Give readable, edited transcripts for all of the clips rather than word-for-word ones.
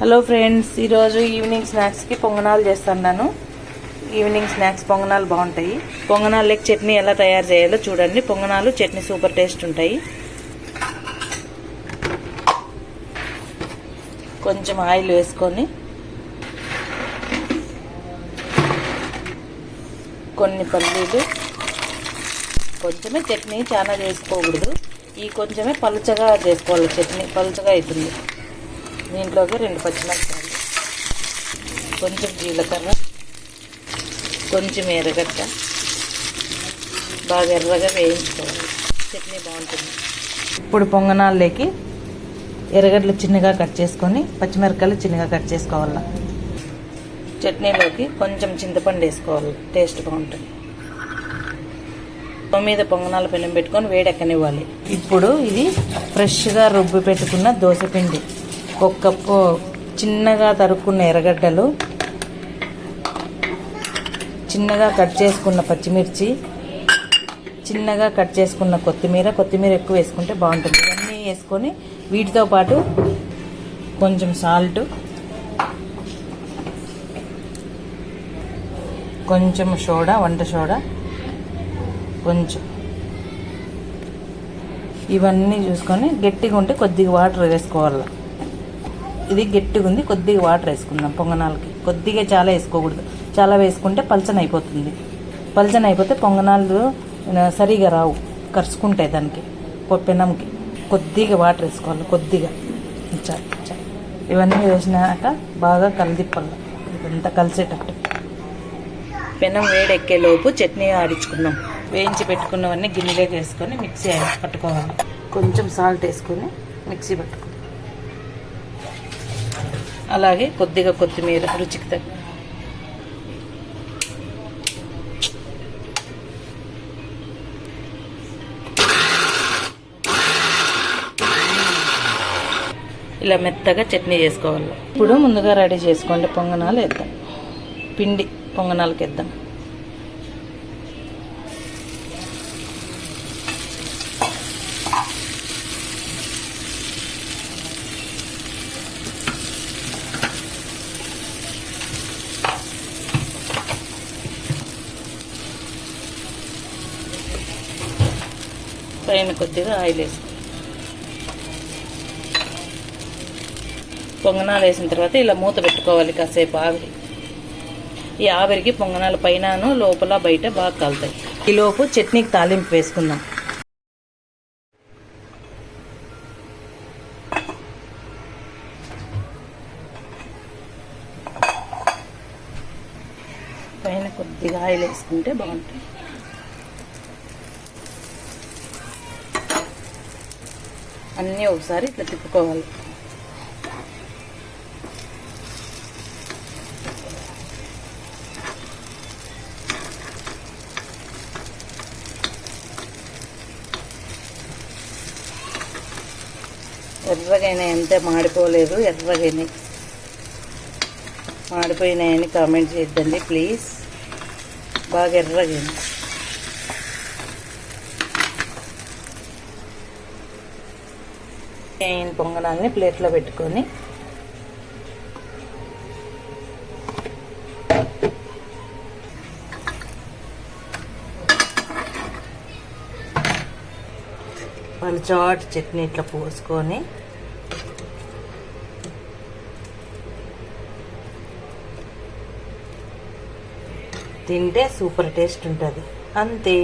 Hello friends, ఈరోజు evening స్నాక్స్కి పొంగనాలు చేస్తున్నాను. ఈవినింగ్ స్నాక్స్ పొంగనాలు బాగుంటాయి. పొంగనాలకి చట్నీ ఎలా తయారు చేయాలో చూడండి. పొంగనాలు చట్నీ సూపర్ టేస్ట్ ఉంటాయి. కొంచెం ఆయిల్ వేసుకొని కొన్ని పల్లీలు, కొంచెమే చట్నీ చాలా చేసుకోకూడదు. ఈ కొంచెమే పలుచగా చేసుకోవాలి. చట్నీ పలుచగా అవుతుంది. దీంట్లోకి 2 పచ్చిమిరపకాయలు, కొంచెం జీలకర్ర, కొంచెం ఎర్రగడ్డ బాగా ఎర్రగా వేయించుకోవాలి. చట్నీ బాగుంటుంది. ఇప్పుడు పొంగనాల్లోకి ఎర్రగడ్డలు చిన్నగా కట్ చేసుకొని పచ్చిమిరపకాయలు చిన్నగా కట్ చేసుకోవాలి. చట్నీలోకి కొంచెం చింతపండు వేసుకోవాలి. టేస్ట్ బాగుంటుంది. స్టవ్ మీద పొంగనాల పెనం పెట్టుకొని వేడెక్కనివ్వాలి. ఇప్పుడు ఇది ఫ్రెష్గా రుబ్బి పెట్టుకున్న దోసపిండి, 1 కప్పు చిన్నగా తరుక్కున్న ఎర్రగడ్డలు, చిన్నగా కట్ చేసుకున్న పచ్చిమిర్చి, చిన్నగా కట్ చేసుకున్న కొత్తిమీర ఎక్కువ వేసుకుంటే బాగుంటుంది. ఇవన్నీ వేసుకొని వీటితో పాటు కొంచెం సాల్ట్, కొంచెం సోడా, వంట సోడా కొంచెం, ఇవన్నీ చూసుకొని గట్టిగా ఉంటే కొద్దిగా వాటర్ వేసుకోవాలి. ఇది గట్టిగా ఉంది, కొద్దిగా వాటర్ వేసుకుందాం. పొంగనాలకి కొద్దిగా చాలా వేసుకోకూడదు. చాలా వేసుకుంటే పల్చన అయిపోతుంది. పల్చన అయిపోతే పొంగనాలు సరిగా రావు, కరుచుకుంటాయి దానికి పెనంకి. కొద్దిగా వాటర్ వేసుకోవాలి. కొద్దిగా ఇవన్నీ వేసినాక బాగా కలిదిప్పాలి. ఇదంతా కలిసేటట్టు. పెనం వేడెక్కేలోపు చట్నీ ఆడించుకుందాం. వేయించి పెట్టుకున్నవన్నీ గిన్నెలోకి వేసుకొని మిక్సీ పట్టుకోవాలి. కొంచెం సాల్ట్ వేసుకొని మిక్సీ పట్టుకోవాలి. అలాగే కొద్దిగా కొత్తిమీర రుచికి తగ్గ, ఇలా మెత్తగా చట్నీ చేసుకోవాలి. ఇప్పుడు ముందుగా రెడీ చేసుకోండి. పొంగనాలు వేద్దాం. పిండి పొంగనాలకి వేద్దాం. పైన కొద్దిగా ఆయిల్ వేసుకోవాలి. పొంగనాలు వేసిన తర్వాత ఇలా మూత పెట్టుకోవాలి కాసేపు ఆవిరి. ఈ ఆవిరికి పొంగనాలు పైనను లోపల బయట బాగా కాలుతాయి. ఈలోపు చట్నీకి తాలింపు వేసుకుందాం. పైన కొద్దిగా ఆయిల్ వేసుకుంటే బాగుంటుంది. అన్నీ ఒకసారి ఇట్లా తిప్పుకోవాలి. ఎర్రగైనా ఎంత మాడిపోలేదు. ఎర్రగైనా మాడిపోయినాయని కామెంట్ చేద్దండి ప్లీజ్. బాగా ఎర్రగైనా. పొంగనాలని ప్లేట్లో పెట్టుకొని పలుచటి చట్నీ ఇట్లా పోసుకొని తింటే సూపర్ టేస్ట్ ఉంటుంది. అంతే,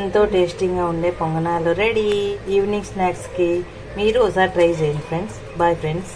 ఎంతో టేస్టీగా ఉండే పొంగనాలు రెడీ. ఈవినింగ్ స్నాక్స్కి మీరు ఒకసారి ట్రై చేయండి ఫ్రెండ్స్. Bye friends.